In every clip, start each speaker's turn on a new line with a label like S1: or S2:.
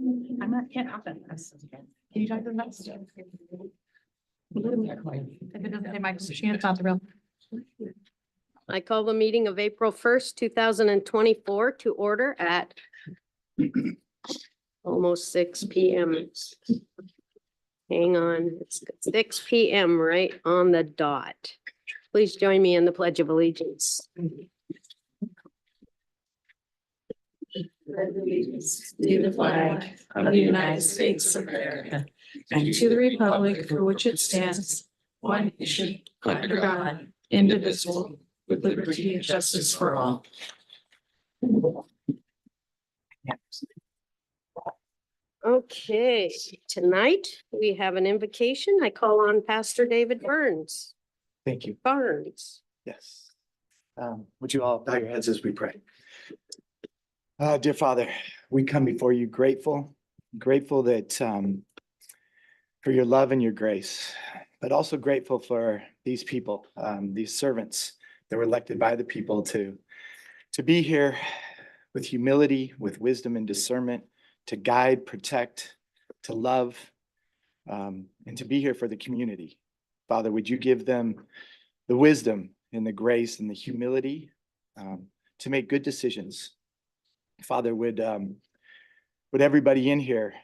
S1: I'm not, can't happen. Can you talk to them about stuff? If it doesn't say my machine, it's not the real.
S2: I call the meeting of April 1st, 2024 to order at almost 6 p.m. Hang on, it's 6 p.m. right on the dot. Please join me in the Pledge of Allegiance.
S1: Allegiance to the flag of the United States of America and to the republic for which it stands, one nation, under God, indivisible, with liberty and justice for all.
S2: Okay, tonight we have an invocation. I call on Pastor David Burns.
S3: Thank you.
S2: Barnes.
S3: Yes. Would you all bow your heads as we pray? Dear Father, we come before you grateful that for your love and your grace, but also grateful for these people, these servants that were elected by the people to be here with humility, with wisdom and discernment, to guide, protect, to love, and to be here for the community. Father, would you give them the wisdom and the grace and the humility to make good decisions? Father, would everybody in here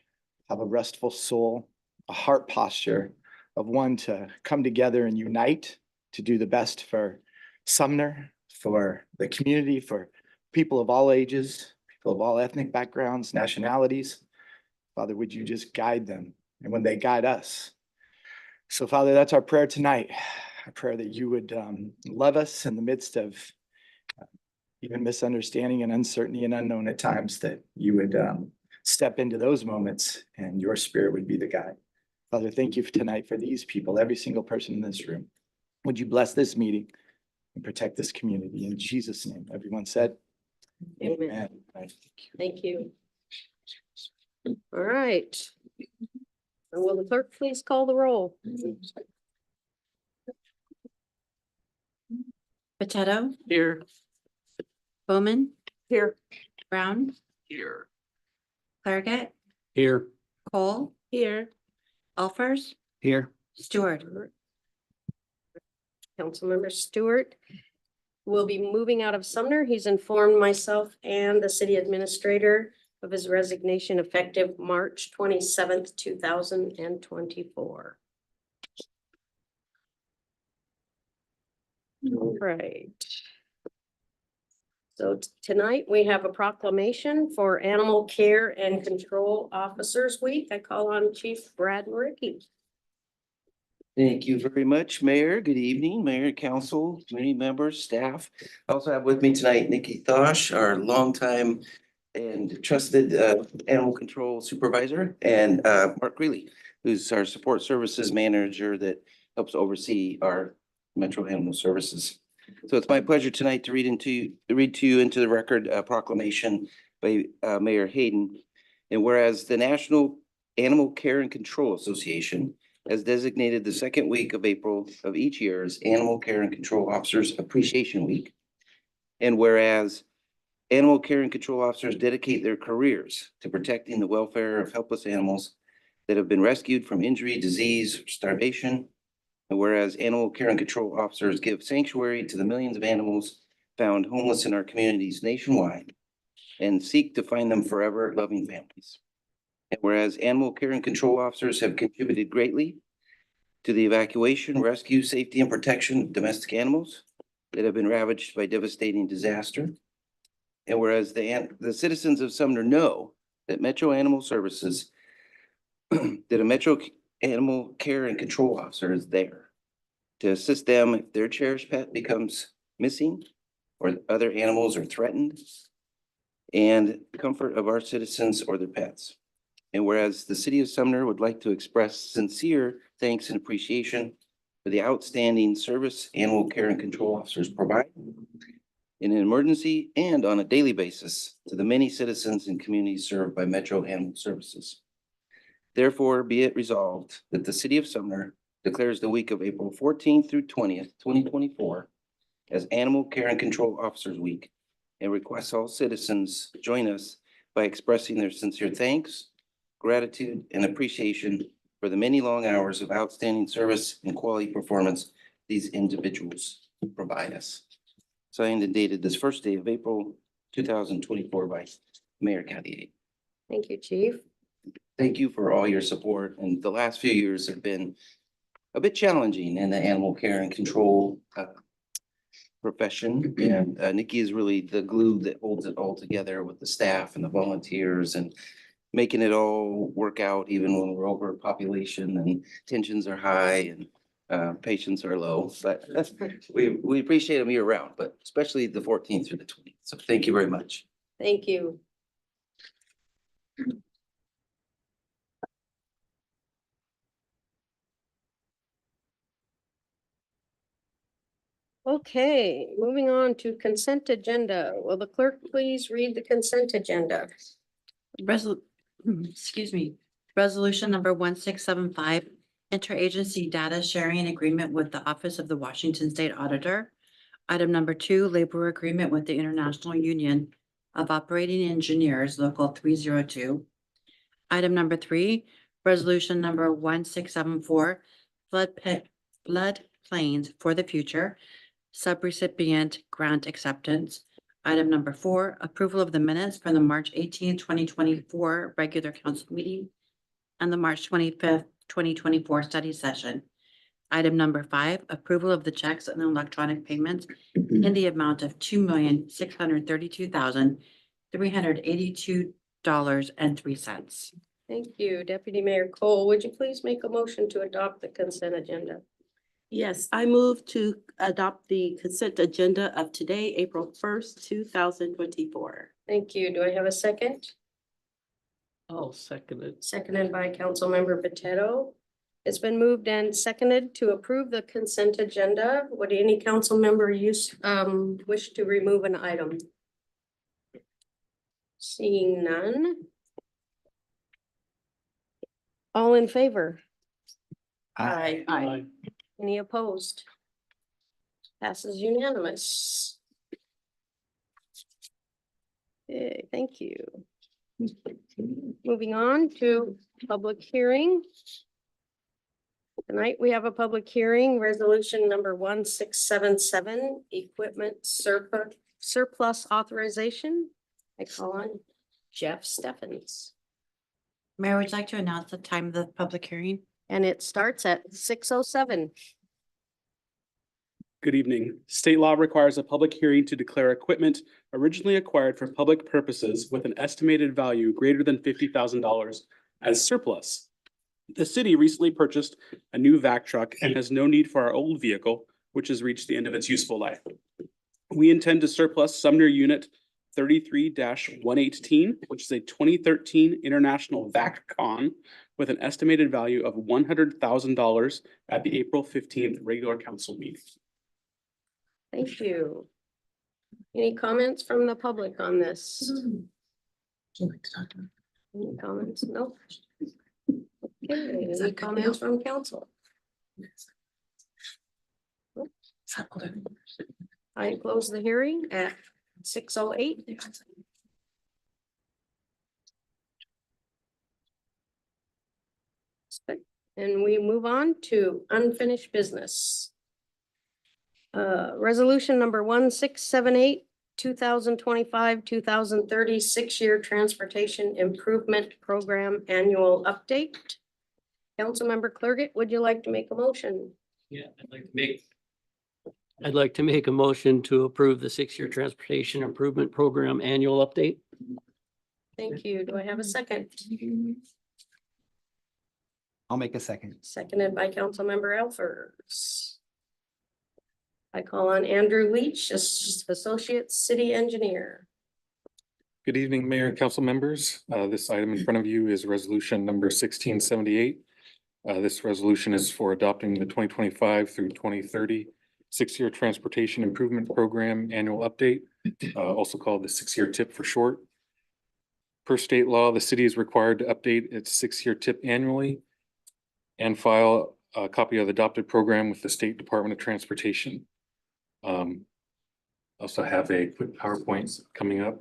S3: have a restful soul, a heart posture of one to come together and unite to do the best for Sumner, for the community, for people of all ages, people of all ethnic backgrounds, nationalities. Father, would you just guide them and when they guide us? So Father, that's our prayer tonight. Our prayer that you would love us in the midst of even misunderstanding and uncertainty and unknown at times, that you would step into those moments and your spirit would be the guide. Father, thank you for tonight for these people, every single person in this room. Would you bless this meeting and protect this community? In Jesus' name, everyone said.
S2: Amen.
S3: Amen.
S2: Thank you. All right. And will the clerk please call the roll?
S4: Potato,
S1: Here.
S4: Bowman,
S1: Here.
S4: Brown,
S1: Here.
S4: Clairgett,
S3: Here.
S4: Cole,
S2: Here.
S4: Alfers,
S3: Here.
S4: Stewart.
S2: Councilmember Stewart will be moving out of Sumner. He's informed myself and the city administrator of his resignation effective March 27th, 2024. All right. So tonight we have a proclamation for Animal Care and Control Officers Week. I call on Chief Brad Rickey.
S5: Thank you very much, Mayor. Good evening, Mayor, Council, community members, staff. I also have with me tonight Nikki Thosh, our longtime and trusted animal control supervisor, and Mark Greeley, who's our support services manager that helps oversee our Metro Animal Services. So it's my pleasure tonight to read to you into the record a proclamation by Mayor Hayden. And whereas the National Animal Care and Control Association has designated the second week of April of each year as Animal Care and Control Officers Appreciation Week. And whereas animal care and control officers dedicate their careers to protecting the welfare of helpless animals that have been rescued from injury, disease, or starvation. And whereas animal care and control officers give sanctuary to the millions of animals found homeless in our communities nationwide and seek to find them forever loving families. And whereas animal care and control officers have contributed greatly to the evacuation, rescue, safety, and protection of domestic animals that have been ravaged by devastating disaster. And whereas the citizens of Sumner know that Metro Animal Services, that a Metro Animal Care and Control Officer is there to assist them if their cherished pet becomes missing or other animals are threatened, and the comfort of our citizens or their pets. And whereas the city of Sumner would like to express sincere thanks and appreciation for the outstanding service animal care and control officers provide in an emergency and on a daily basis to the many citizens and communities served by Metro Animal Services. Therefore, be it resolved that the city of Sumner declares the week of April 14th through 20th, 2024 as Animal Care and Control Officers Week, and requests all citizens join us by expressing their sincere thanks gratitude, and appreciation for the many long hours of outstanding service and quality performance these individuals provide us. Signed and dated this first day of April, 2024 by Mayor Cathy.
S2: Thank you, Chief.
S5: Thank you for all your support, and the last few years have been a bit challenging in the animal care and control profession. And Nikki is really the glue that holds it all together with the staff and the volunteers and making it all work out even when we're overpopulation and tensions are high and patients are low. But we appreciate them year round, but especially the 14th through the 20th. So thank you very much.
S2: Thank you. Okay, moving on to consent agenda. Will the clerk please read the consent agenda?
S4: Excuse me, resolution number 1675, interagency data sharing agreement with the Office of the Washington State Auditor. Item number 2, labor agreement with the International Union of Operating Engineers, Local 302. Item number 3, resolution number 1674, flood plains for the future, subrecipient grant acceptance. Item number 4, approval of the minutes from the March 18th, 2024 regular council meeting and the March 25th, 2024 study session. Item number 5, approval of the checks and electronic payments in the amount of $2,632,382.03.
S2: Thank you. Deputy Mayor Cole, would you please make a motion to adopt the consent agenda?
S6: Yes, I move to adopt the consent agenda of today, April 1st, 2024.
S2: Thank you. Do I have a second?
S7: I'll second it.
S2: Seconded by Councilmember Potato. It's been moved and seconded to approve the consent agenda. Would any council member wish to remove an item? Seeing none. All in favor?
S6: Aye.
S2: Any opposed? Passes unanimous. Okay, thank you. Moving on to public hearing. Tonight, we have a public hearing, resolution number 1677, equipment surplus authorization. I call on Jeff Steffens,
S4: Mayor, would you like to announce the time of the public hearing?
S2: and it starts at 6:07.
S8: Good evening. State law requires a public hearing to declare equipment originally acquired for public purposes with an estimated value greater than $50,000 as surplus. The city recently purchased a new vac truck and has no need for our old vehicle, which has reached the end of its useful life. We intend to surplus Sumner Unit 33-118, which is a 2013 International VacCon with an estimated value of $100,000 at the April 15th regular council meeting.
S2: Thank you. Any comments from the public on this? Any comments? No? Okay, any comments from council? I close the hearing at 6:08. And we move on to unfinished business. Resolution number 1678, 2025, 2030, 6-year transportation improvement program annual update. Councilmember Clerget, would you like to make a motion?
S7: Yeah, I'd like to make a motion to approve the 6-year transportation improvement program annual update.
S2: Thank you. Do I have a second?
S3: I'll make a second.
S2: Seconded by Councilmember Elfers. I call on Andrew Leach, Associate City Engineer.
S9: Good evening, Mayor and council members. This item in front of you is resolution number 1678. This resolution is for adopting the 2025 through 2030 6-year transportation improvement program annual update, also called the 6-year tip for short. Per state law, the city is required to update its 6-year tip annually and file a copy of the adopted program with the State Department of Transportation. Also have a quick PowerPoint coming up.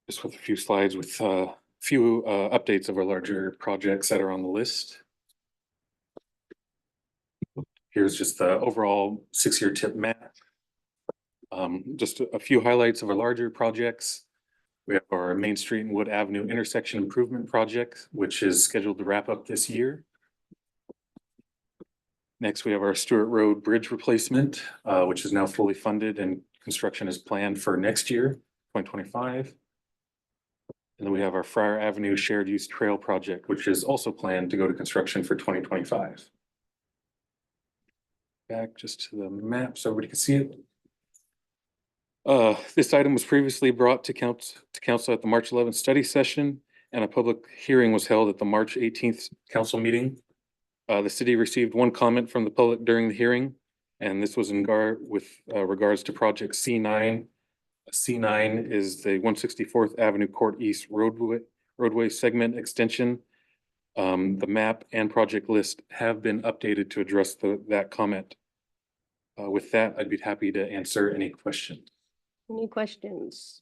S9: just with a few slides with a few updates of our larger projects that are on the list. Here's just the overall 6-year tip map. Just a few highlights of our larger projects. We have our Main Street and Wood Avenue intersection improvement project, which is scheduled to wrap up this year. Next, we have our Stewart Road Bridge replacement, which is now fully funded and construction is planned for next year, 2025. And then we have our Friar Avenue Shared Use Trail project, which is also planned to go to construction for 2025. Back just to the map so everybody can see it. This item was previously brought to council at the March 11th study session, and a public hearing was held at the March 18th council meeting. The city received one comment from the public during the hearing, and this was in regards to project C9. C9 is the 164th Avenue Court East roadway segment extension. The map and project list have been updated to address that comment. With that, I'd be happy to answer any questions.
S2: Any questions?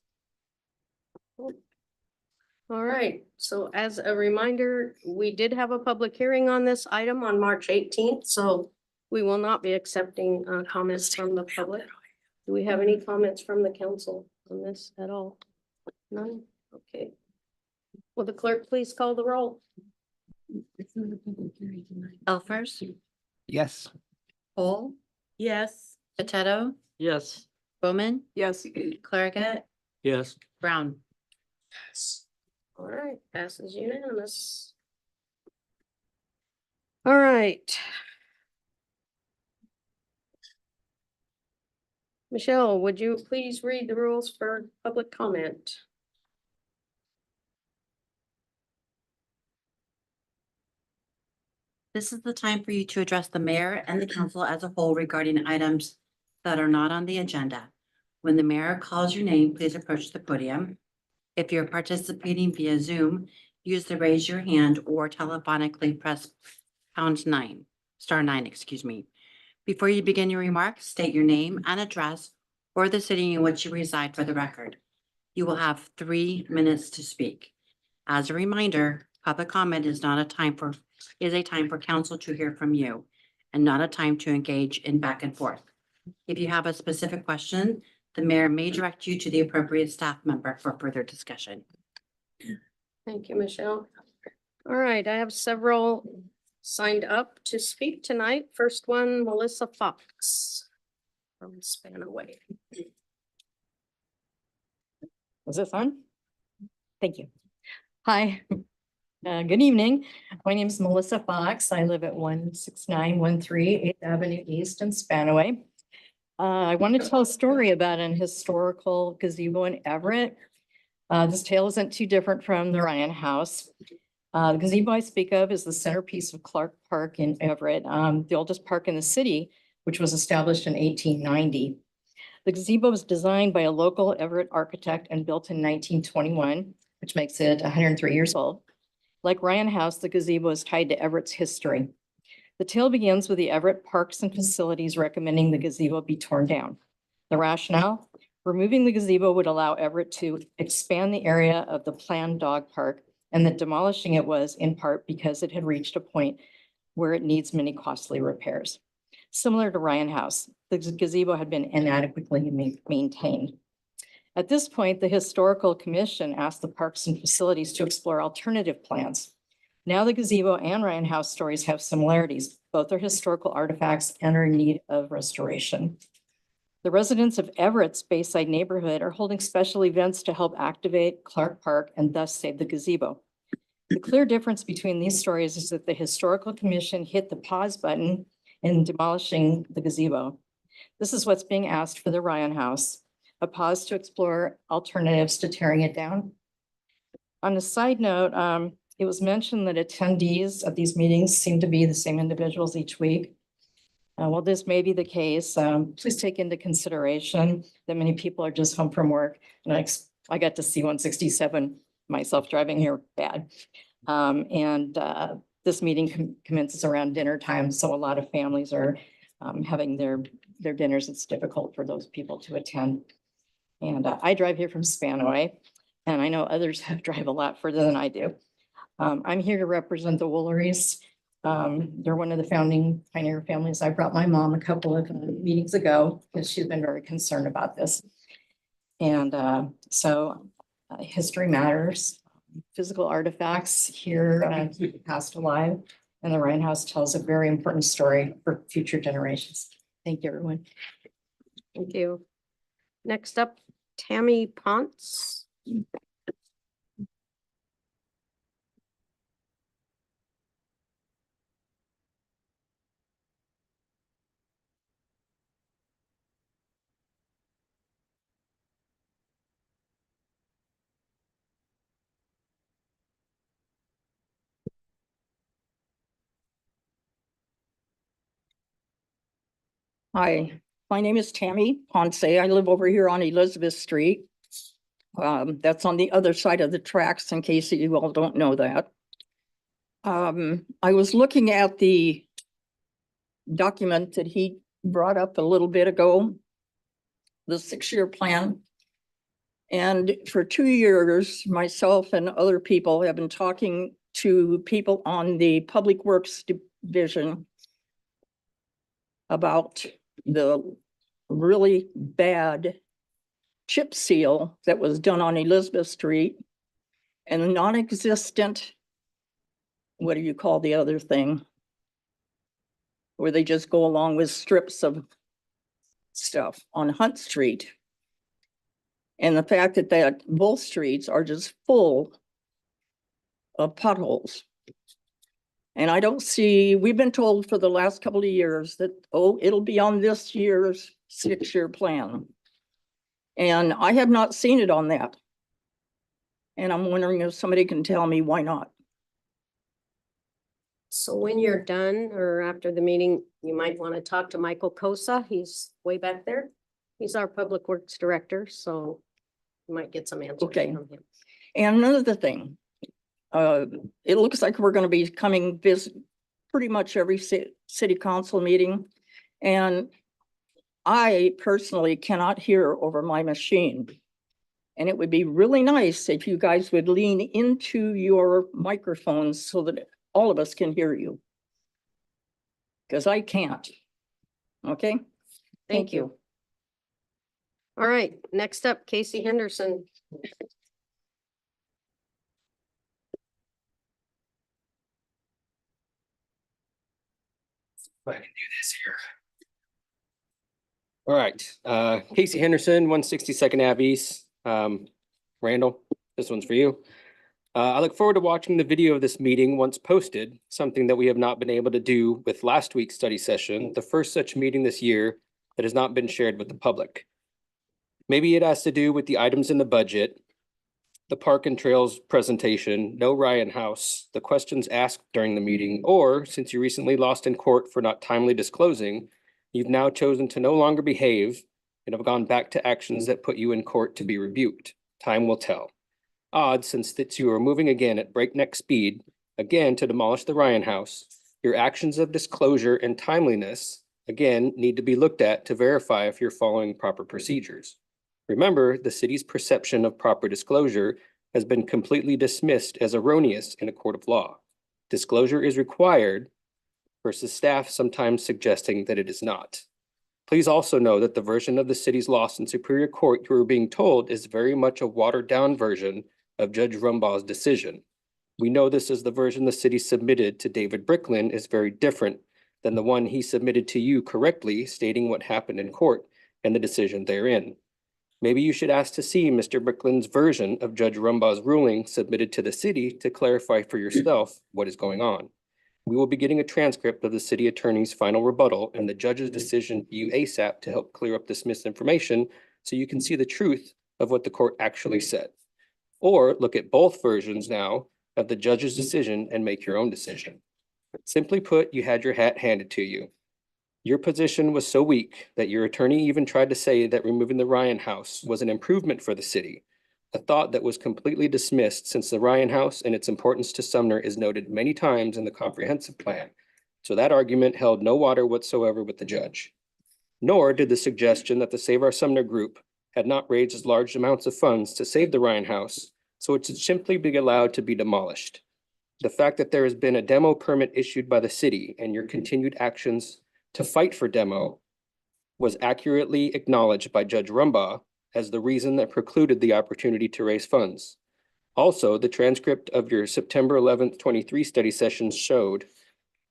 S2: All right, so as a reminder, we did have a public hearing on this item on March 18th, so we will not be accepting comments from the public. Do we have any comments from the council on this at all? None? Okay. Will the clerk please call the roll?
S4: Elfers,
S3: Yes.
S4: Cole,
S6: Yes.
S4: Potato,
S7: Yes.
S4: Bowman,
S6: Yes.
S4: Claragat,
S7: Yes.
S4: Brown.
S2: All right, passes unanimous. All right. Michelle, would you please read the rules for public comment?
S4: This is the time for you to address the mayor and the council as a whole regarding items that are not on the agenda. When the mayor calls your name, please approach the podium. If you're participating via Zoom, use the raise your hand or telephonically press star nine, excuse me. Before you begin your remarks, state your name and address or the city in which you reside for the record. You will have 3 minutes to speak. As a reminder, public comment is a time for council to hear from you and not a time to engage in back and forth. If you have a specific question, the mayor may direct you to the appropriate staff member for further discussion.
S2: Thank you, Michelle. All right, I have several signed up to speak tonight. First one, Melissa Fox from Spanaway.
S10: Was this on? Thank you. Hi, good evening. My name is Melissa Fox. I live at 16913 8th Avenue East in Spanaway. I want to tell a story about an historical gazebo in Everett. This tale isn't too different from the Ryan House. The gazebo I speak of is the centerpiece of Clark Park in Everett, the oldest park in the city, which was established in 1890. The gazebo was designed by a local Everett architect and built in 1921, which makes it 103 years old. Like Ryan House, the gazebo is tied to Everett's history. The tale begins with the Everett Parks and Facilities recommending the gazebo be torn down. The rationale: removing the gazebo would allow Everett to expand the area of the planned dog park, and that demolishing it was in part because it had reached a point where it needs many costly repairs. Similar to Ryan House, the gazebo had been inadequately maintained. At this point, the Historical Commission asked the Parks and Facilities to explore alternative plans. Now the gazebo and Ryan House stories have similarities. Both are historical artifacts and are in need of restoration. The residents of Everett's Bayside neighborhood are holding special events to help activate Clark Park and thus save the gazebo. The clear difference between these stories is that the Historical Commission hit the pause button in demolishing the gazebo. This is what's being asked for the Ryan House, a pause to explore alternatives to tearing it down. On a side note, it was mentioned that attendees at these meetings seem to be the same individuals each week. While this may be the case, please take into consideration that many people are just home from work. And I got to see 167 myself driving here bad. This meeting commences around dinner time, so a lot of families are having their dinners. It's difficult for those people to attend. And I drive here from Spanaway. And I know others have drive a lot further than I do. I'm here to represent the Wooleries. They're one of the founding pioneer families. I brought my mom a couple of meetings ago because she's been very concerned about this. And history matters. Physical artifacts here passed alive. And the Ryan House tells a very important story for future generations. Thank you, everyone.
S2: Thank you. Next up, Tammy Ponce.
S11: Hi, my name is Tammy Ponce. I live over here on Elizabeth Street. That's on the other side of the tracks in case you all don't know that. I was looking at the document that he brought up a little bit ago, the 6-year plan. And for 2 years, myself and other people have been talking to people on the Public Works Division about the really bad chip seal that was done on Elizabeth Street and the non-existent, what do you call the other thing? Where they just go along with strips of stuff on Hunt Street. And the fact that both streets are just full of potholes. And I don't see, we've been told for the last couple of years that, oh, it'll be on this year's 6-year plan. And I have not seen it on that. And I'm wondering if somebody can tell me why not.
S2: So when you're done or after the meeting, you might want to talk to Michael Kosa. He's way back there. He's our Public Works Director, so you might get some answers
S11: Okay.
S2: from him.
S11: And another thing, it looks like we're going to be coming visit pretty much every city council meeting. And I personally cannot hear over my machine. And it would be really nice if you guys would lean into your microphones so that all of us can hear you. Because I can't. Okay? Thank you.
S2: All right, next up, Casey Henderson.
S12: If I can do this here. All right, Casey Henderson, 162nd Ave East. Randall, this one's for you. I look forward to watching the video of this meeting once posted, something that we have not been able to do with last week's study session, the first such meeting this year that has not been shared with the public. Maybe it has to do with the items in the budget, the Park and Trails presentation, no Ryan House, the questions asked during the meeting, or since you recently lost in court for not timely disclosing, you've now chosen to no longer behave and have gone back to actions that put you in court to be rebuked. Time will tell. Odd, since that you are moving again at breakneck speed, again to demolish the Ryan House, your actions of disclosure and timeliness, again, need to be looked at to verify if you're following proper procedures. Remember, the city's perception of proper disclosure has been completely dismissed as erroneous in a court of law. Disclosure is required versus staff sometimes suggesting that it is not. Please also know that the version of the city's loss in Superior Court you are being told is very much a watered down version of Judge Rumbaugh's decision. We know this as the version the city submitted to David Bricklin is very different than the one he submitted to you correctly, stating what happened in court and the decision therein. Maybe you should ask to see Mr. Bricklin's version of Judge Rumbaugh's ruling submitted to the city to clarify for yourself what is going on. We will be getting a transcript of the city attorney's final rebuttal and the judge's decision to you ASAP to help clear up this misinformation so you can see the truth of what the court actually said. Or look at both versions now of the judge's decision and make your own decision. Simply put, you had your hat handed to you. Your position was so weak that your attorney even tried to say that removing the Ryan House was an improvement for the city, a thought that was completely dismissed since the Ryan House and its importance to Sumner is noted many times in the comprehensive plan. So that argument held no water whatsoever with the judge. Nor did the suggestion that the Save Our Sumner group had not raised large amounts of funds to save the Ryan House so it should simply be allowed to be demolished. The fact that there has been a demo permit issued by the city and your continued actions to fight for demo was accurately acknowledged by Judge Rumbaugh as the reason that precluded the opportunity to raise funds. Also, the transcript of your September 11th, 23 study sessions showed,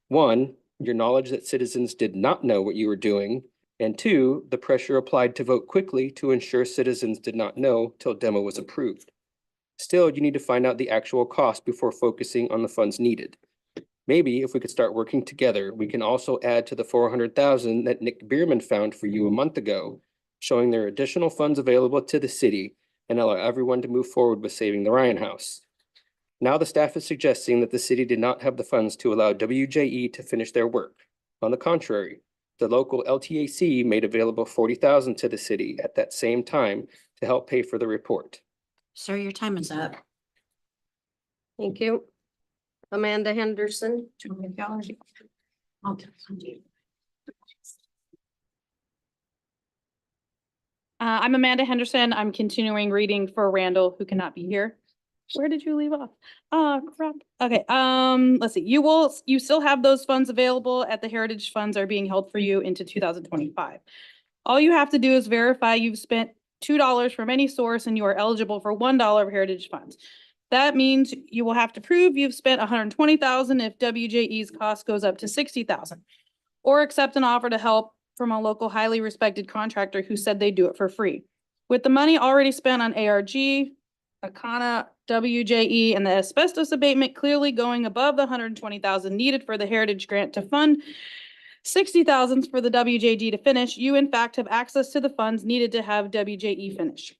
S12: one, your knowledge that citizens did not know what you were doing, and two, the pressure applied to vote quickly to ensure citizens did not know till demo was approved. Still, you need to find out the actual cost before focusing on the funds needed. Maybe if we could start working together, we can also add to the 400,000 that Nick Bierman found for you a month ago, showing there are additional funds available to the city and allow everyone to move forward with saving the Ryan House. Now the staff is suggesting that the city did not have the funds to allow WJE to finish their work. On the contrary, the local LTAC made available 40,000 to the city at that same time to help pay for the report.
S4: Sir, your time is up.
S2: Thank you. Amanda Henderson.
S1: I'm Amanda Henderson. I'm continuing reading for Randall, who cannot be here. Where did you leave off? Crap. Okay, let's see. You still have those funds available at the Heritage Funds are being held for you into 2025. All you have to do is verify you've spent $2 from any source and you are eligible for $1 of Heritage Funds. That means you will have to prove you've spent $120,000 if WJE's cost goes up to $60,000, or accept an offer to help from a local highly respected contractor who said they'd do it for free. With the money already spent on ARG, Akana, WJE, and the asbestos abatement clearly going above the $120,000 needed for the Heritage Grant to fund $60,000 for the WJG to finish, you in fact have access to the funds needed to have WJE finish.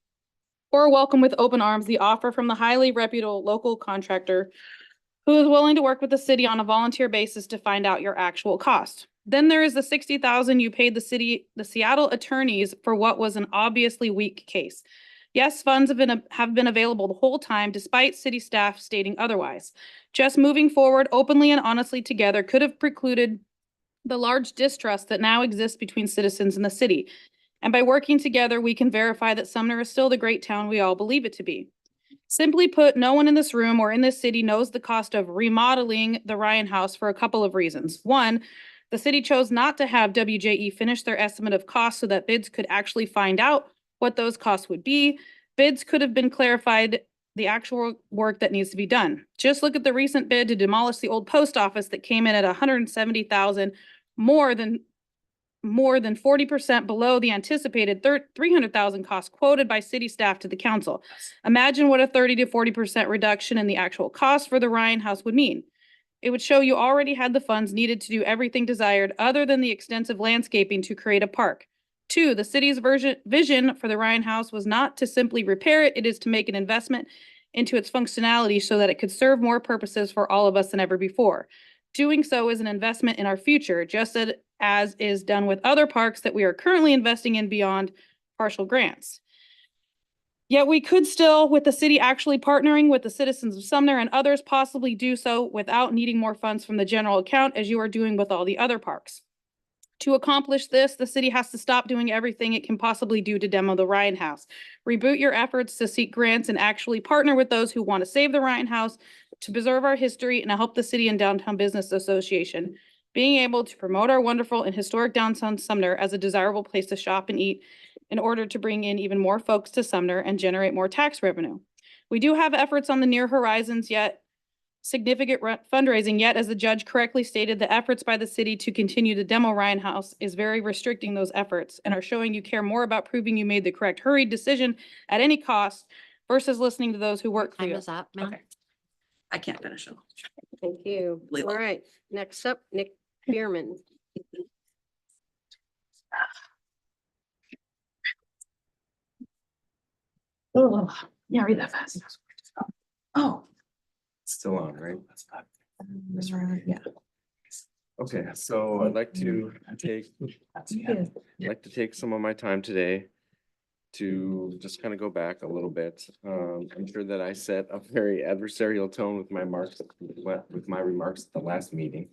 S1: Or welcome with open arms the offer from the highly reputable local contractor who is willing to work with the city on a volunteer basis to find out your actual cost. Then there is the $60,000 you paid the Seattle attorneys for what was an obviously weak case. Yes, funds have been available the whole time despite city staff stating otherwise. Just moving forward openly and honestly together could have precluded the large distrust that now exists between citizens and the city. And by working together, we can verify that Sumner is still the great town we all believe it to be. Simply put, no one in this room or in this city knows the cost of remodeling the Ryan House for a couple of reasons. One, the city chose not to have WJE finish their estimate of costs so that bids could actually find out what those costs would be. Bids could have been clarified the actual work that needs to be done. Just look at the recent bid to demolish the old post office that came in at $170,000, more than 40% below the anticipated $300,000 cost quoted by city staff to the council. Imagine what a 30 to 40% reduction in the actual cost for the Ryan House would mean. It would show you already had the funds needed to do everything desired other than the extensive landscaping to create a park. Two, the city's vision for the Ryan House was not to simply repair it, it is to make an investment into its functionality so that it could serve more purposes for all of us than ever before. Doing so is an investment in our future, just as is done with other parks that we are currently investing in beyond partial grants. Yet we could still, with the city actually partnering with the citizens of Sumner and others, possibly do so without needing more funds from the general account as you are doing with all the other parks. To accomplish this, the city has to stop doing everything it can possibly do to demo the Ryan House. Reboot your efforts to seek grants and actually partner with those who want to save the Ryan House, to preserve our history, and to help the City and Downtown Business Association. Being able to promote our wonderful and historic downtown Sumner as a desirable place to shop and eat in order to bring in even more folks to Sumner and generate more tax revenue. We do have efforts on the near horizons, yet significant fundraising, yet as the judge correctly stated, the efforts by the city to continue to demo Ryan House is very restricting those efforts and are showing you care more about proving you made the correct hurried decision at any cost versus listening to those who work for
S4: Time
S1: you.
S4: is up, ma'am.
S1: Okay. I can't finish it.
S2: Thank you. All right, next up, Nick Bierman.
S1: Oh, yeah, read that fast. Oh.
S13: Still on, right?
S1: That's right. Yeah.
S13: Okay, so I'd like to take some of my time today to just kind of go back a little bit. I'm sure that I set a very adversarial tone with my remarks at the last meeting.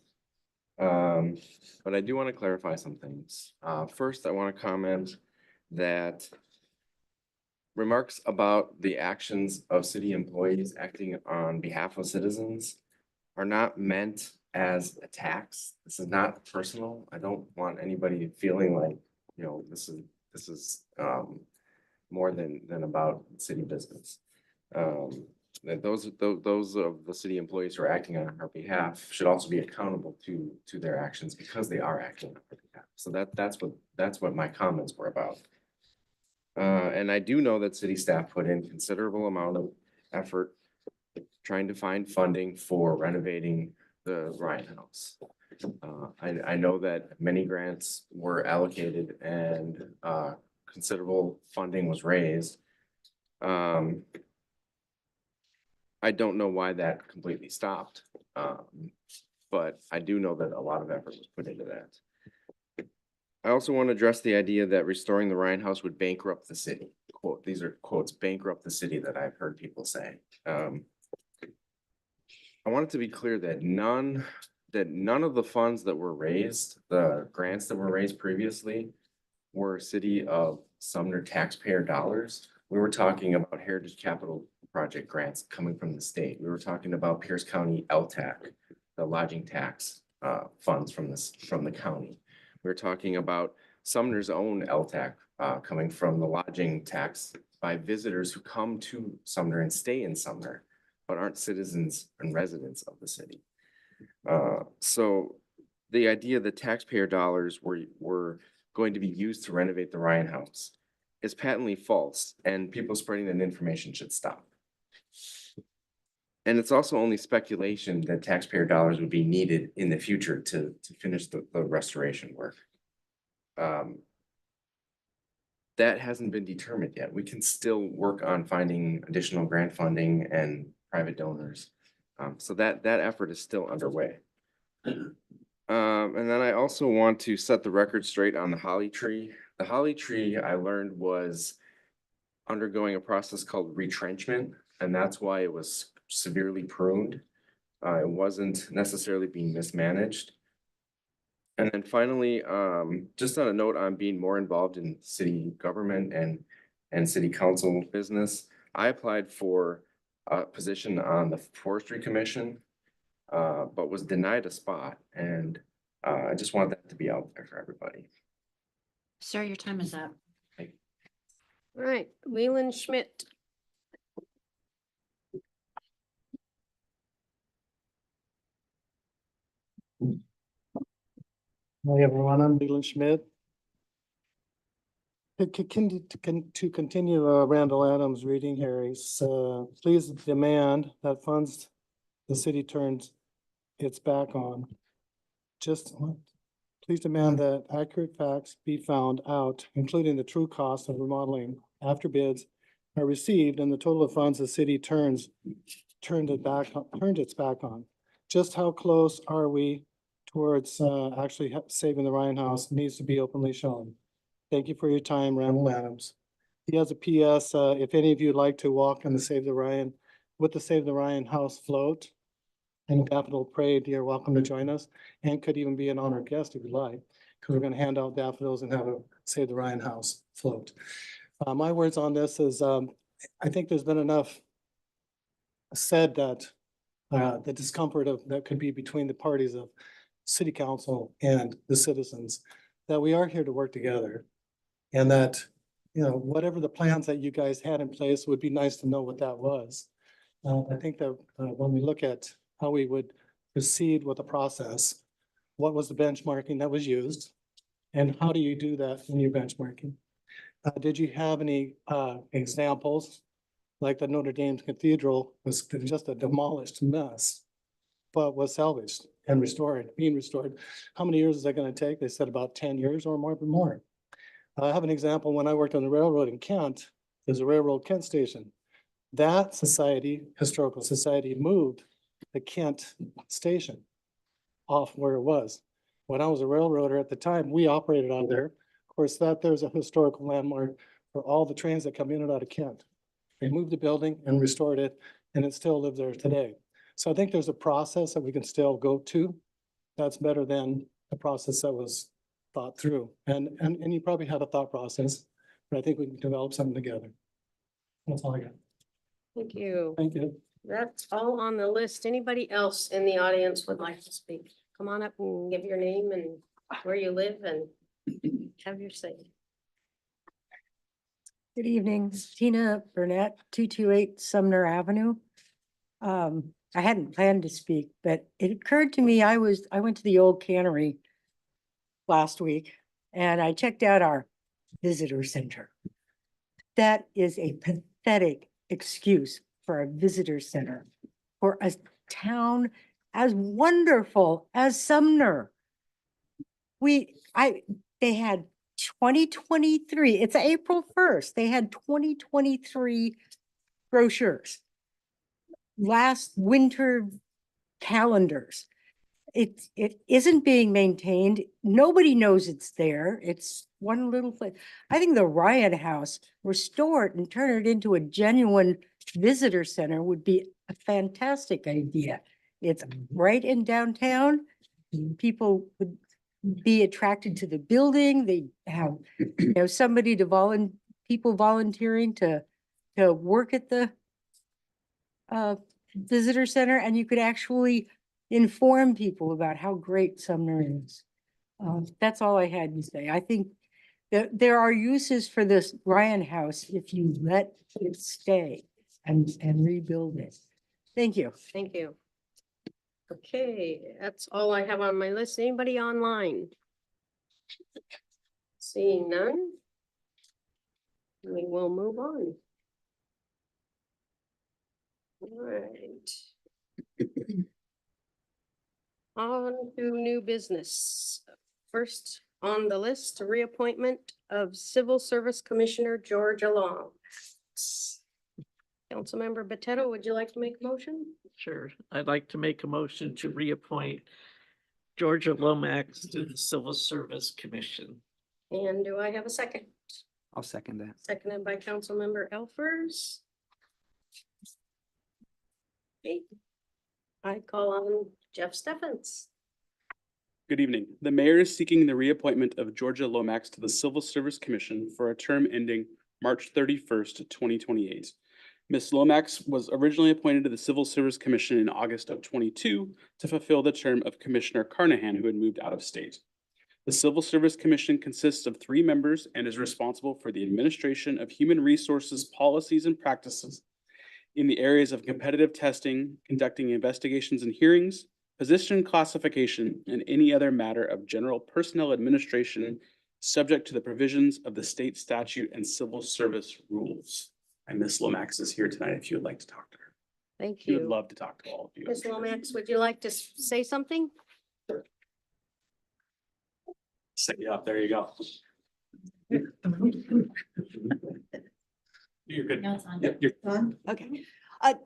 S13: But I do want to clarify some things. First, I want to comment that remarks about the actions of city employees acting on behalf of citizens are not meant as attacks. This is not personal. I don't want anybody feeling like, you know, this is more than about city business. That those of the city employees who are acting on our behalf should also be accountable to their actions because they are acting on our behalf. So that's what my comments were about. And I do know that city staff put in considerable amount of effort trying to find funding for renovating the Ryan House. I know that many grants were allocated and considerable funding was raised. I don't know why that completely stopped. But I do know that a lot of effort was put into that. I also want to address the idea that restoring the Ryan House would bankrupt the city. Quote, these are quotes, bankrupt the city that I've heard people say. I want it to be clear that none of the funds that were raised, the grants that were raised previously, were City of Sumner taxpayer dollars. We were talking about Heritage Capital Project grants coming from the state. We were talking about Pierce County LTAC, the lodging tax funds from the county. We were talking about Sumner's own LTAC coming from the lodging tax by visitors who come to Sumner and stay in Sumner, but aren't citizens and residents of the city. So the idea that taxpayer dollars were going to be used to renovate the Ryan House is patently false, and people spreading that information should stop. And it's also only speculation that taxpayer dollars would be needed in the future to finish the restoration work. That hasn't been determined yet. We can still work on finding additional grant funding and private donors. So that effort is still underway. And then I also want to set the record straight on the holly tree. The holly tree, I learned, was undergoing a process called retrenchment, and that's why it was severely pruned. It wasn't necessarily being mismanaged. And then finally, just on a note on being more involved in city government and city council business, I applied for a position on the Forestry Commission, but was denied a spot. And I just want that to be out there for everybody.
S4: Sir, your time is up.
S2: All right, Leland Schmidt.
S14: Hi, everyone. I'm Leland Schmidt. To continue Randall Adams' reading here, he's please demand that funds the city turns its back on. Please demand that accurate facts be found out, including the true cost of remodeling after bids are received and the total of funds the city turned its back on. Just how close are we towards actually saving the Ryan House needs to be openly shown. Thank you for your time, Randall Adams. He has a PS, if any of you would like to walk on the Save the Ryan House float and Capitol Parade, you're welcome to join us, and could even be an honored guest if you'd like, because we're going to hand out daffodils and have a Save the Ryan House float. My words on this is, I think there's been enough said that the discomfort that could be between the parties of city council and the citizens, that we are here to work together. And that, you know, whatever the plans that you guys had in place, would be nice to know what that was. I think that when we look at how we would proceed with the process, what was the benchmarking that was used? And how do you do that when you're benchmarking? Did you have any examples, like the Notre Dame Cathedral was just a demolished mess, but was salvaged and being restored. How many years is that going to take? They said about 10 years or more. I have an example. When I worked on the railroad in Kent, there's a railroad Kent station. That historical society, moved the Kent station off where it was. When I was a railroader at the time, we operated out of there. Of course, there's a historical landmark for all the trains that come in and out of Kent. They moved the building and restored it, and it still lives there today. So I think there's a process that we can still go to. That's better than the process that was thought through. And you probably had a thought process, but I think we can develop something together. That's all I got.
S2: Thank you.
S14: Thank you.
S2: That's all on the list. Anybody else in the audience would like to speak? Come on up and give your name and where you live and have your say.
S15: Good evening, Tina Burnett, 228 Sumner Avenue. I hadn't planned to speak, but it occurred to me, I went to the old cannery last week and I checked out our visitor center. That is a pathetic excuse for a visitor center for a town as wonderful as Sumner. They had 2023, it's April 1st, they had 2023 brochures. Last winter calendars. It isn't being maintained. Nobody knows it's there. It's one little place. I think the Ryan House, restore it and turn it into a genuine visitor center would be a fantastic idea. It's right in downtown. People would be attracted to the building. They have, somebody to people volunteering to work at the visitor center, and you could actually inform people about how great Sumner is. That's all I had to say. I think that there are uses for this Ryan House if you let it stay and rebuild it. Thank you.
S2: Thank you. Okay, that's all I have on my list. Anybody online? Seeing none. We will move on. All right. On to new business. First on the list, reappointment of Civil Service Commissioner Georgia Long. Councilmember Botetto, would you like to make a motion?
S16: Sure. I'd like to make a motion to reappoint Georgia Lomax to the Civil Service Commission.
S2: And do I have a second?
S3: I'll second that.
S2: Seconded by Councilmember Elfers. Okay. I call on Jeff Steffens.
S8: Good evening. The mayor is seeking the reappointment of Georgia Lomax to the Civil Service Commission for a term ending March 31st, 2028. Ms. Lomax was originally appointed to the Civil Service Commission in August of 22 to fulfill the term of Commissioner Carnahan, who had moved out of state. The Civil Service Commission consists of 3 members and is responsible for the administration of human resources policies and practices in the areas of competitive testing, conducting investigations and hearings, position classification, and any other matter of general personnel administration subject to the provisions of the state statute and civil service rules. And Ms. Lomax is here tonight if you would like to talk to her.
S2: Thank
S8: She would
S2: you.
S8: love to talk to all of you.
S2: Ms. Lomax, would you like to say something?
S8: Set you up, there you go. You're good.
S4: No, it's on.
S8: Yep, you're
S17: Okay,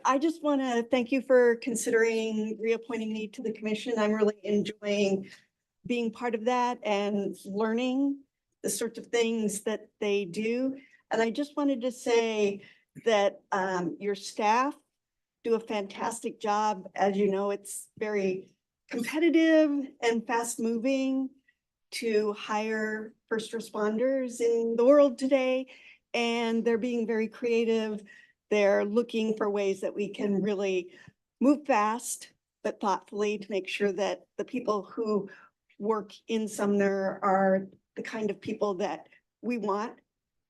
S17: I just want to thank you for considering reappointing me to the commission. I'm really enjoying being part of that and learning the sorts of things that they do. And I just wanted to say that your staff do a fantastic job. As you know, it's very competitive and fast moving to hire first responders in the world today. And they're being very creative. They're looking for ways that we can really move fast, but thoughtfully to make sure that the people who work in Sumner are the kind of people that we want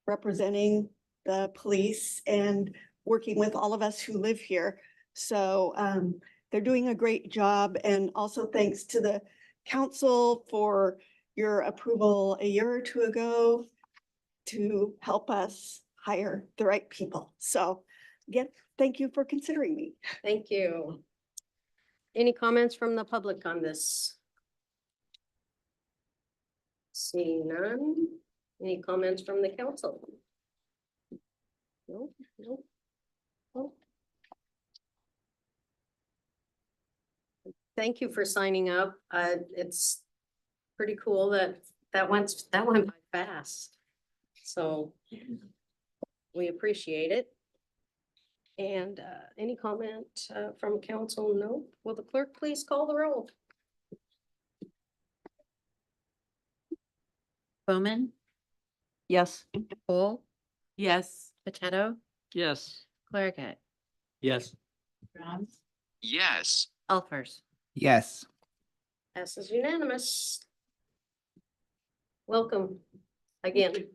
S17: representing the police and working with all of us who live here. So they're doing a great job. And also thanks to the council for your approval a year or 2 ago to help us hire the right people. So again, thank you for considering me.
S2: Thank you. Any comments from the public on this? Seeing none. Any comments from the council? No, no. No. Thank you for signing up. It's pretty cool that went by fast. So we appreciate it. And any comment from council? No. Will the clerk please call the roll?
S4: Bowman,
S11: Yes.
S4: Cole,
S6: Yes.
S4: Potato,
S16: Yes.
S4: Claircat,
S7: Yes.
S4: Brown,
S18: Yes.
S4: Elfers.
S18: Yes.
S2: Passes unanimous. Welcome again.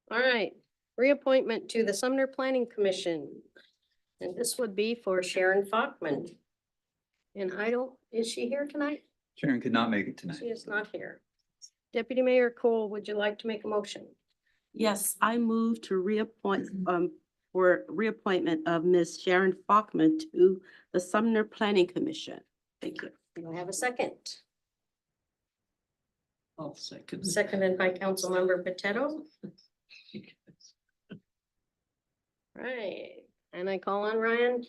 S2: All right, reappointment to the Sumner Planning Commission. And this would be for Sharon Falkman. And is she here tonight?
S18: Sharon could not make it tonight.
S2: She is not here. Deputy Mayor Cole, would you like to make a motion?
S6: Yes, I move to for reappointment of Ms. Sharon Falkman to the Sumner Planning Commission. Thank you.
S2: Do I have a second?
S16: I'll second.
S2: Seconded by Councilmember Potato. Right, and I call on Ryan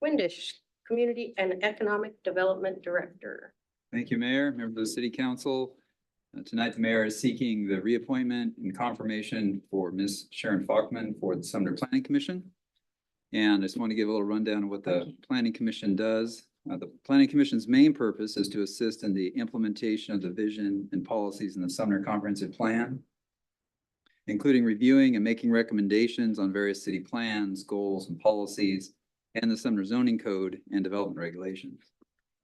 S2: Windish, Community and Economic Development Director.
S18: Thank you, Mayor, members of the City Council. Tonight, the mayor is seeking the reappointment and confirmation for Ms. Sharon Falkman for the Sumner Planning Commission. And I just want to give a little rundown of what the Planning Commission does. The Planning Commission's main purpose is to assist in the implementation of the vision and policies in the Sumner Comprehensive Plan, including reviewing and making recommendations on various city plans, goals, and policies, and the Sumner Zoning Code and development regulations.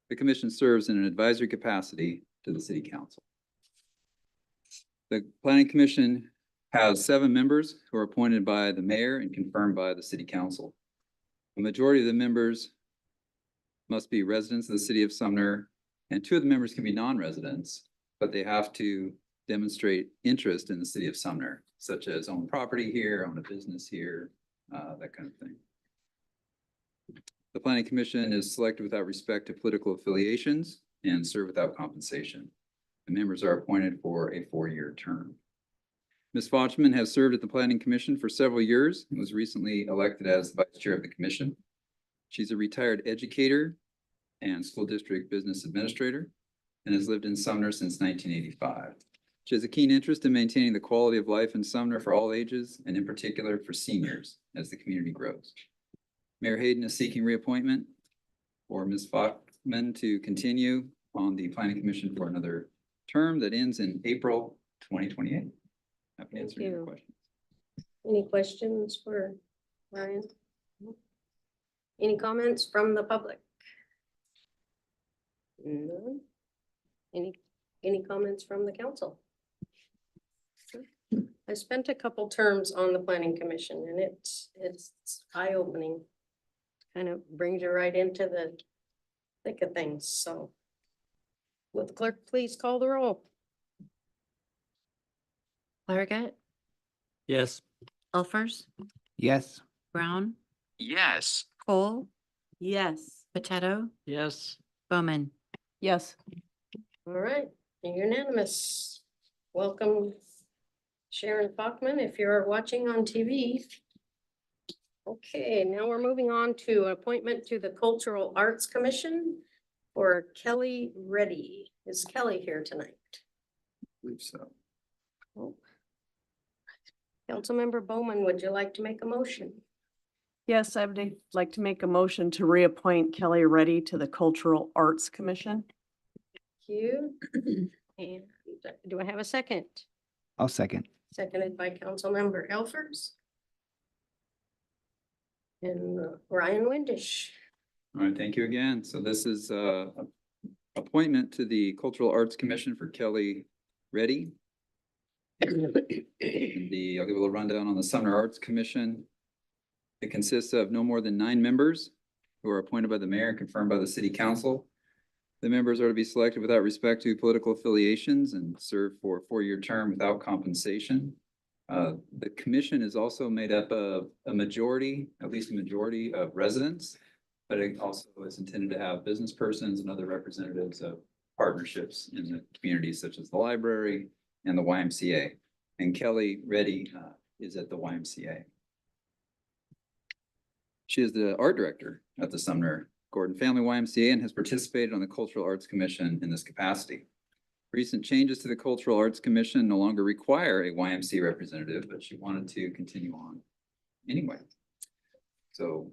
S18: The commission serves in an advisory capacity to the City Council. The Planning Commission has 7 members who are appointed by the mayor and confirmed by the City Council. The majority of the members must be residents of the city of Sumner, and 2 of the members can be non-residents, but they have to demonstrate interest in the city of Sumner, such as own property here, own a business here, that kind of thing. The Planning Commission is selected without respect to political affiliations and serve without compensation. The members are appointed for a 4-year term. Ms. Fochman has served at the Planning Commission for several years and was recently elected as the Vice Chair of the Commission. She's a retired educator and school district business administrator and has lived in Sumner since 1985. She has a keen interest in maintaining the quality of life in Sumner for all ages, and in particular for seniors as the community grows. Mayor Hayden is seeking reappointment for Ms. Fochman to continue on the Planning Commission for another term that ends in April 2028. Happy to answer your questions.
S2: Any questions for Ryan? Any comments from the public? No. Any comments from the council? I spent a couple terms on the Planning Commission and it's eye-opening. Kind of brings you right into the thick of things, so. Would the clerk please call the roll?
S4: Claircat,
S7: Yes.
S4: Elfers,
S18: Yes.
S4: Brown,
S18: Yes.
S4: Cole,
S6: Yes.
S4: Potato,
S16: Yes.
S4: Bowman.
S11: Yes.
S2: All right, unanimous. Welcome, Sharon Falkman, if you're watching on TV. Okay, now we're moving on to appointment to the Cultural Arts Commission for Kelly Reddy. Is Kelly here tonight?
S18: I believe so.
S2: Councilmember Bowman, would you like to make a motion?
S6: Yes, I would like to make a motion to reappoint Kelly Reddy to the Cultural Arts Commission.
S2: Thank you. And do I have a second?
S18: I'll second.
S2: Seconded by Councilmember Elfers. And Ryan Windish.
S18: All right, thank you again. So this is appointment to the Cultural Arts Commission for Kelly Reddy. I'll give a little rundown on the Sumner Arts Commission. It consists of no more than 9 members who are appointed by the mayor and confirmed by the City Council. The members are to be selected without respect to political affiliations and serve for a 4-year term without compensation. The commission is also made up of at least a majority of residents, but it also is intended to have business persons and other representatives of partnerships in the community, such as the library and the YMCA. And Kelly Reddy is at the YMCA. She is the art director at the Sumner Gordon Family YMCA and has participated on the Cultural Arts Commission in this capacity. Recent changes to the Cultural Arts Commission no longer require a YMCA representative, but she wanted to continue on anyway. So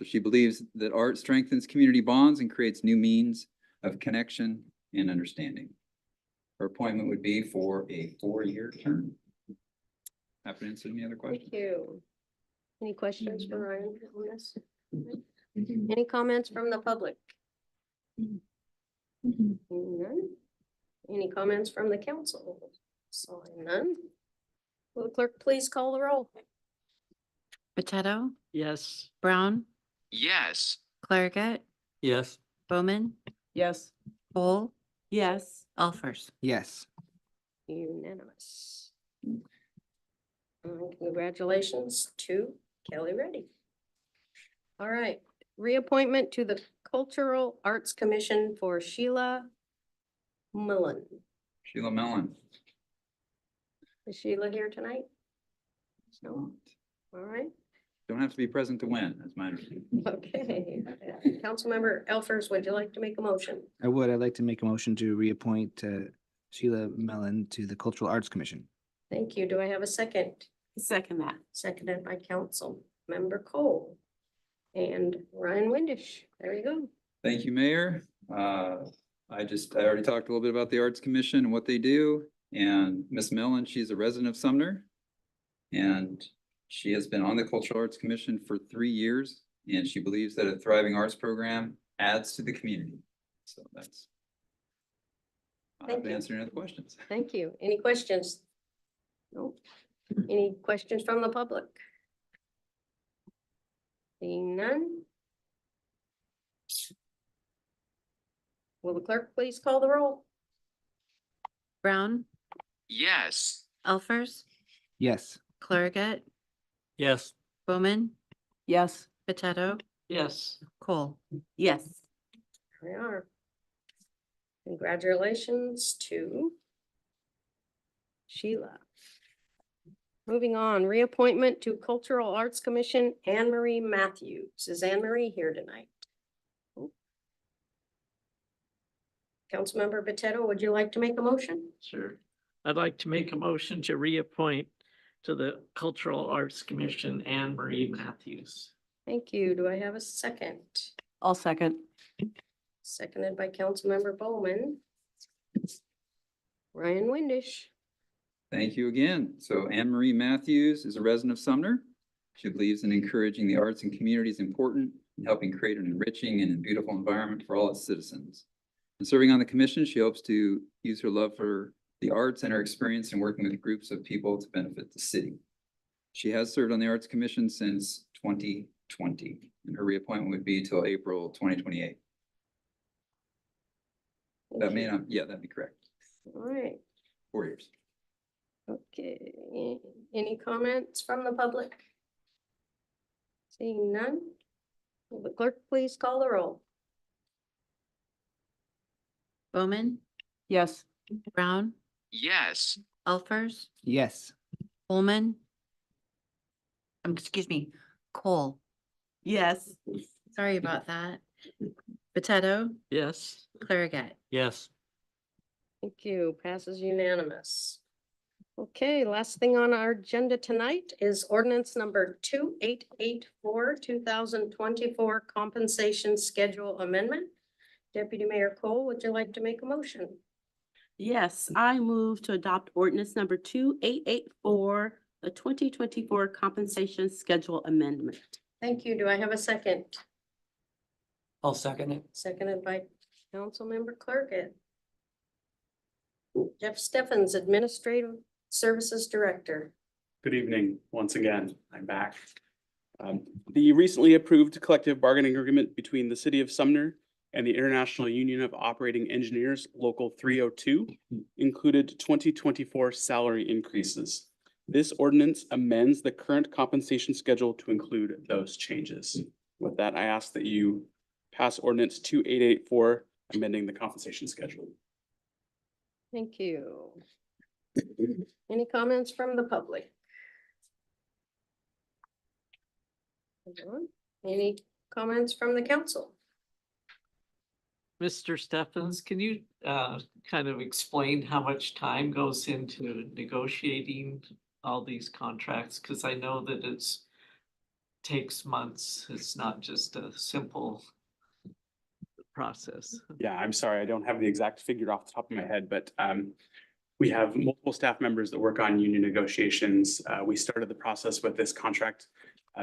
S18: she believes that art strengthens community bonds and creates new means of connection and understanding. Her appointment would be for a 4-year term. Happy to answer any other
S2: Thank
S18: questions.
S2: you. Any questions for Ryan on this? Any comments from the public? None? Any comments from the council? So none. Will the clerk please call the roll?
S4: Potato,
S16: Yes.
S4: Brown,
S13: Yes.
S4: Clairget,
S7: Yes.
S4: Bowman,
S6: Yes.
S4: Cole,
S6: Yes.
S4: Alfers.
S13: Yes.
S2: Unanimous. Congratulations to Kelly Reddy. All right, reappointment to the Cultural Arts Commission for Sheila Mullen.
S18: Sheila Mellon.
S2: Is Sheila here tonight? No. All right,
S18: Don't have to be present to win, that's my understanding.
S2: okay. Councilmember Elfers, would you like to make a motion?
S19: I would. I'd like to make a motion to reappoint Sheila Mellon to the Cultural Arts Commission.
S2: Thank you. Do I have a second?
S6: Second that.
S2: Seconded by Councilmember Cole and Ryan Windish. There you go.
S18: Thank you, Mayor. I already talked a little bit about the Arts Commission and what they do. And Miss Mellon, she's a resident of Sumner. And she has been on the Cultural Arts Commission for 3 years, and she believes that a thriving arts program adds to the community. So that's. I'll
S2: Thank
S18: have to
S2: you.
S18: answer any other questions.
S2: Thank you. Any questions? No. Any questions from the public? Seeing none? Will the clerk please call the roll?
S4: Brown,
S13: Yes.
S4: Alfers,
S19: Yes.
S4: Clairget,
S7: Yes.
S4: Bowman,
S6: Yes.
S4: Potato,
S16: Yes.
S4: Cole.
S6: Yes.
S2: We are. Congratulations to Sheila. Moving on, reappointment to Cultural Arts Commission, Anne Marie Matthews. Is Anne Marie here tonight? Councilmember Potato, would you like to make a motion?
S16: Sure. I'd like to make a motion to reappoint to the Cultural Arts Commission Anne Marie Matthews.
S2: Thank you. Do I have a second?
S6: I'll second.
S2: Seconded by Councilmember Bowman. Ryan Windish.
S18: Thank you again. So Anne Marie Matthews is a resident of Sumner. She believes in encouraging the arts and community is important and helping create an enriching and beautiful environment for all its citizens. And serving on the commission, she hopes to use her love for the arts and her experience in working with groups of people to benefit the city. She has served on the Arts Commission since 2020, and her reappointment would be till April 2028. That may not, yeah, that'd be correct.
S2: All right.
S18: 4 years.
S2: Okay, any comments from the public? Seeing none? Will the clerk please call the roll?
S4: Bowman,
S6: Yes.
S4: Brown,
S13: Yes.
S4: Alfers,
S19: Yes.
S4: Coleman. Excuse me, Cole.
S6: Yes.
S4: Sorry about that. Potato,
S16: Yes.
S4: Clairget.
S7: Yes.
S2: Thank you. Passes unanimous. Okay, last thing on our agenda tonight is ordinance number 2884, 2024 compensation schedule amendment. Deputy Mayor Cole, would you like to make a motion?
S6: Yes, I move to adopt ordinance number 2884, the 2024 compensation schedule amendment.
S2: Thank you. Do I have a second?
S7: I'll second it.
S2: Seconded by Councilmember Clerkett. Jeff Steffens, Administrative Services Director.
S8: Good evening, once again, I'm back. The recently approved collective bargaining agreement between the City of Sumner and the International Union of Operating Engineers, Local 302, included 2024 salary increases. This ordinance amends the current compensation schedule to include those changes. With that, I ask that you pass ordinance 2884, amending the compensation schedule.
S2: Thank you. Any comments from the public? Any comments from the council?
S16: Mr. Steffens, can you kind of explain how much time goes into negotiating all these contracts? Because I know that takes months. It's not just a simple process.
S8: Yeah, I'm sorry, I don't have the exact figure off the top of my head, but We have multiple staff members that work on union negotiations. We started the process with this contract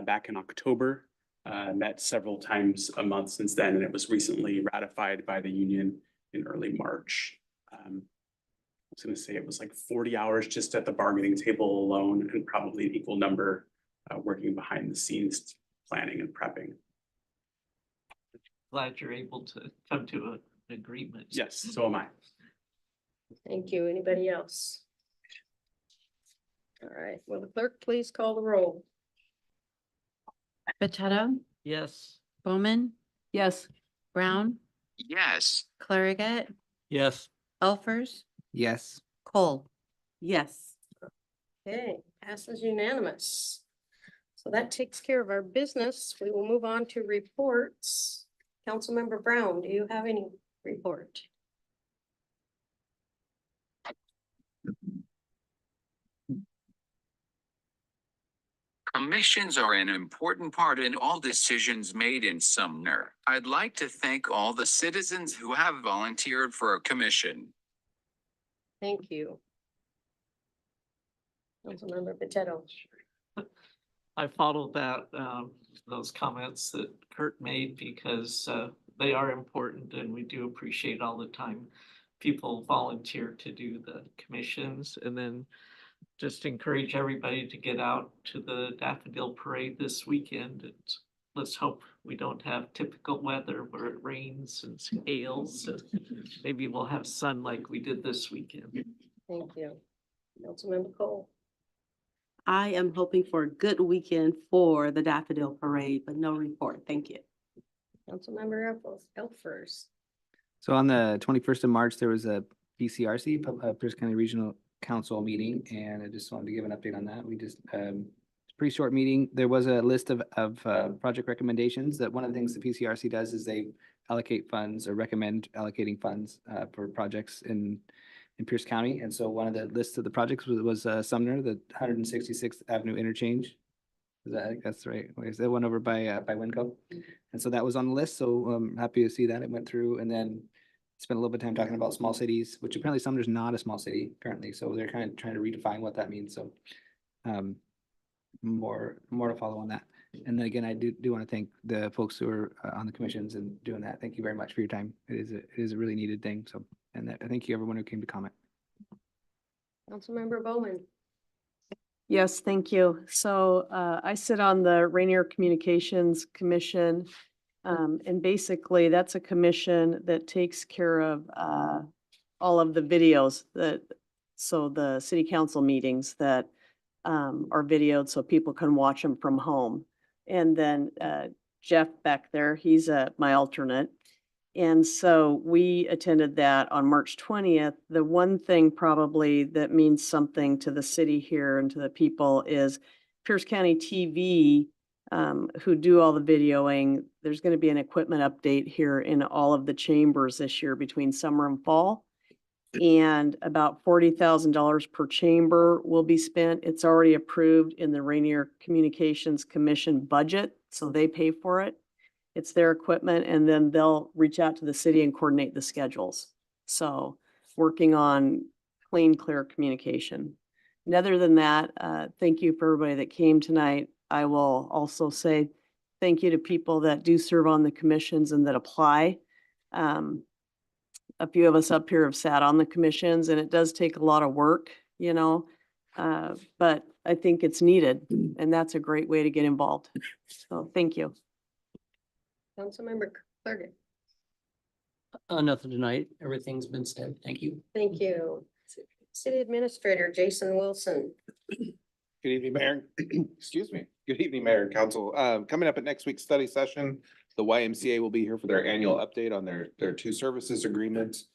S8: back in October. Met several times a month since then, and it was recently ratified by the union in early March. I was gonna say it was like 40 hours just at the bargaining table alone, and probably an equal number working behind the scenes, planning and prepping.
S16: Glad you're able to come to an agreement.
S8: Yes, so am I.
S2: Thank you. Anybody else? All right, will the clerk please call the roll?
S4: Potato,
S16: Yes.
S4: Bowman,
S6: Yes.
S4: Brown,
S13: Yes.
S4: Clarigat,
S7: Yes.
S4: Elfers,
S19: Yes.
S4: Cole.
S6: Yes.
S2: Okay, passes unanimous. So that takes care of our business. We will move on to reports. Councilmember Brown, do you have any report?
S20: Commissions are an important part in all decisions made in Sumner. I'd like to thank all the citizens who have volunteered for a commission.
S2: Thank you. Councilmember Potato.
S16: I followed that, those comments that Kurt made because they are important and we do appreciate all the time people volunteer to do the commissions. And then just encourage everybody to get out to the Daffodil Parade this weekend. And let's hope we don't have typical weather where it rains and hails. And maybe we'll have sun like we did this weekend.
S2: Thank you. Councilmember Cole.
S6: I am hoping for a good weekend for the Daffodil Parade, but no report. Thank you.
S2: Councilmember Elfers.
S19: So on the 21st of March, there was a PCRC, Pierce County Regional Council meeting, and I just wanted to give an update on that. We just, it's a pretty short meeting. There was a list of project recommendations that one of the things the PCRC does is they allocate funds or recommend allocating funds for projects in Pierce County. And so one of the lists of the projects was Sumner, the 166th Avenue interchange. That's right. Is that one over by Winco? And so that was on the list. So I'm happy to see that it went through. And then spent a little bit of time talking about small cities, which apparently Sumner's not a small city currently. So they're kind of trying to redefine what that means. So more to follow on that. And then again, I do want to thank the folks who are on the commissions and doing that. Thank you very much for your time. It is a really needed thing. So, and thank you everyone who came to comment.
S2: Councilmember Bowman.
S6: Yes, thank you. So I sit on the Rainier Communications Commission. And basically that's a commission that takes care of all of the videos so the city council meetings that are videoed so people can watch them from home. And then Jeff back there, he's my alternate. And so we attended that on March 20th. The one thing probably that means something to the city here and to the people is Pierce County TV, who do all the videoing. There's going to be an equipment update here in all of the chambers this year between summer and fall. And about $40,000 per chamber will be spent. It's already approved in the Rainier Communications Commission budget, so they pay for it. It's their equipment, and then they'll reach out to the city and coordinate the schedules. So working on clean, clear communication. And other than that, thank you for everybody that came tonight. I will also say thank you to people that do serve on the commissions and that apply. A few of us up here have sat on the commissions, and it does take a lot of work, but I think it's needed, and that's a great way to get involved. So thank you.
S2: Councilmember Clergan.
S7: Nothing tonight. Everything's been said. Thank you.
S2: Thank you. City Administrator Jason Wilson.
S21: Good evening, Mayor. Excuse me. Good evening, Mayor and Council. Coming up at next week's study session, the YMCA will be here for their annual update on their two services agreements.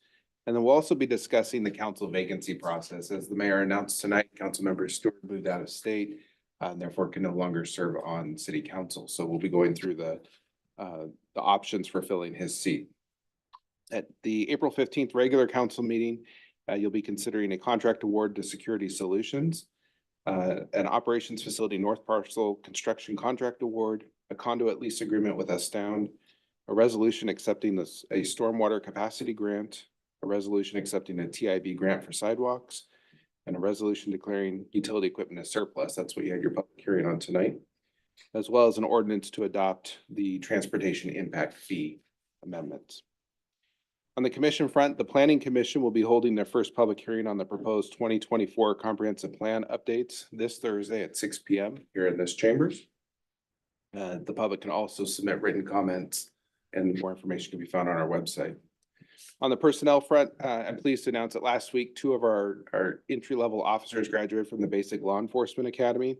S21: And then we'll also be discussing the council vacancy process. As the mayor announced tonight, Councilmember Stewart moved out of state and therefore can no longer serve on city council. So we'll be going through the options for filling his seat. At the April 15th regular council meeting, you'll be considering a contract award to Security Solutions, an operations facility North Parcel construction contract award, a conduit lease agreement with Astound, a resolution accepting a stormwater capacity grant, a resolution accepting a TIB grant for sidewalks, and a resolution declaring utility equipment as surplus. That's what you had your public hearing on tonight. As well as an ordinance to adopt the transportation impact fee amendments. On the commission front, the Planning Commission will be holding their first public hearing on the proposed 2024 comprehensive plan updates this Thursday at 6 p.m. here in this chambers. The public can also submit written comments, and more information can be found on our website. On the personnel front, I'm pleased to announce that last week, two of our entry-level officers graduated from the Basic Law Enforcement Academy.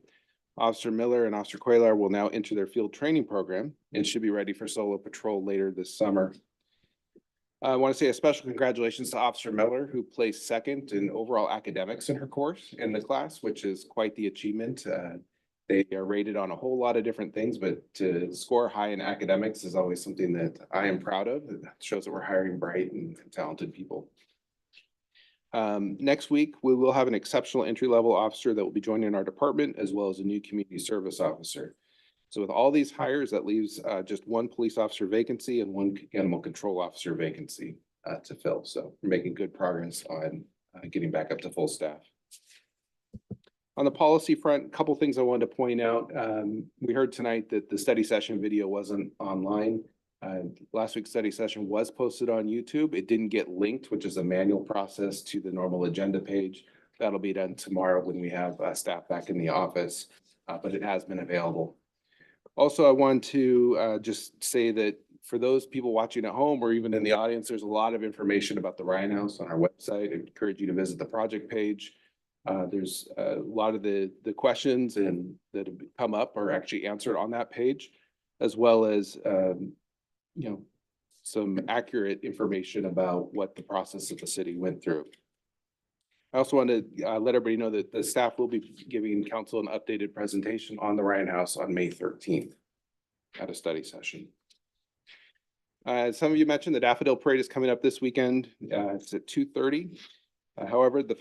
S21: Officer Miller and Officer Quaylar will now enter their field training program and should be ready for solo patrol later this summer. I want to say a special congratulations to Officer Miller, who placed second in overall academics in her course in the class, which is quite the achievement. They are rated on a whole lot of different things, but to score high in academics is always something that I am proud of. It shows that we're hiring bright and talented people. Next week, we will have an exceptional entry-level officer that will be joining our department, as well as a new community service officer. So with all these hires, that leaves just one police officer vacancy and one animal control officer vacancy to fill. So we're making good progress on getting back up to full staff. On the policy front, a couple things I wanted to point out. We heard tonight that the study session video wasn't online. Last week's study session was posted on YouTube. It didn't get linked, which is a manual process, to the normal agenda page. That'll be done tomorrow when we have staff back in the office, but it has been available. Also, I want to just say that for those people watching at home or even in the audience, there's a lot of information about the Ryan House on our website. I encourage you to visit the project page. There's a lot of the questions and that have come up are actually answered on that page, as well as some accurate information about what the process of the city went through. I also want to let everybody know that the staff will be giving council an updated presentation on the Ryan House on May 13th at a study session. Some of you mentioned the Daffodil Parade is coming up this weekend. It's at 2:30. However, the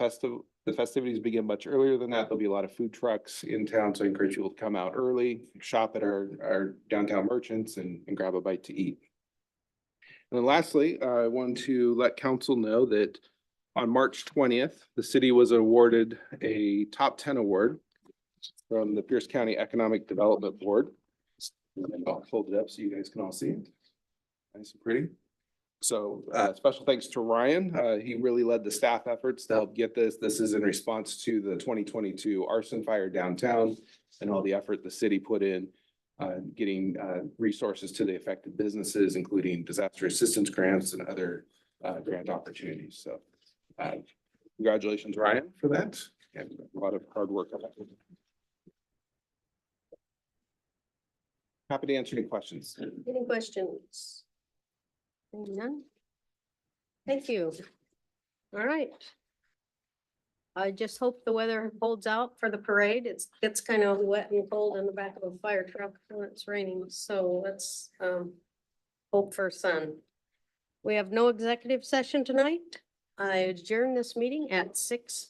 S21: festivities begin much earlier than that. There'll be a lot of food trucks in town, so I encourage you to come out early, shop at our downtown merchants and grab a bite to eat. And then lastly, I want to let council know that on March 20th, the city was awarded a top 10 award from the Pierce County Economic Development Board. I'll hold it up so you guys can all see it. Nice and pretty. So special thanks to Ryan. He really led the staff efforts to help get this. This is in response to the 2022 arson fire downtown and all the effort the city put in getting resources to the affected businesses, including disaster assistance grants and other grant opportunities. So congratulations, Ryan, for that. And a lot of hard work. Happy to answer any questions.
S2: Any questions? None? Thank you. All right. I just hope the weather holds out for the parade. It's kind of wet and cold in the back of a fire truck when it's raining, so let's hope for sun. We have no executive session tonight. I adjourn this meeting at 6:00.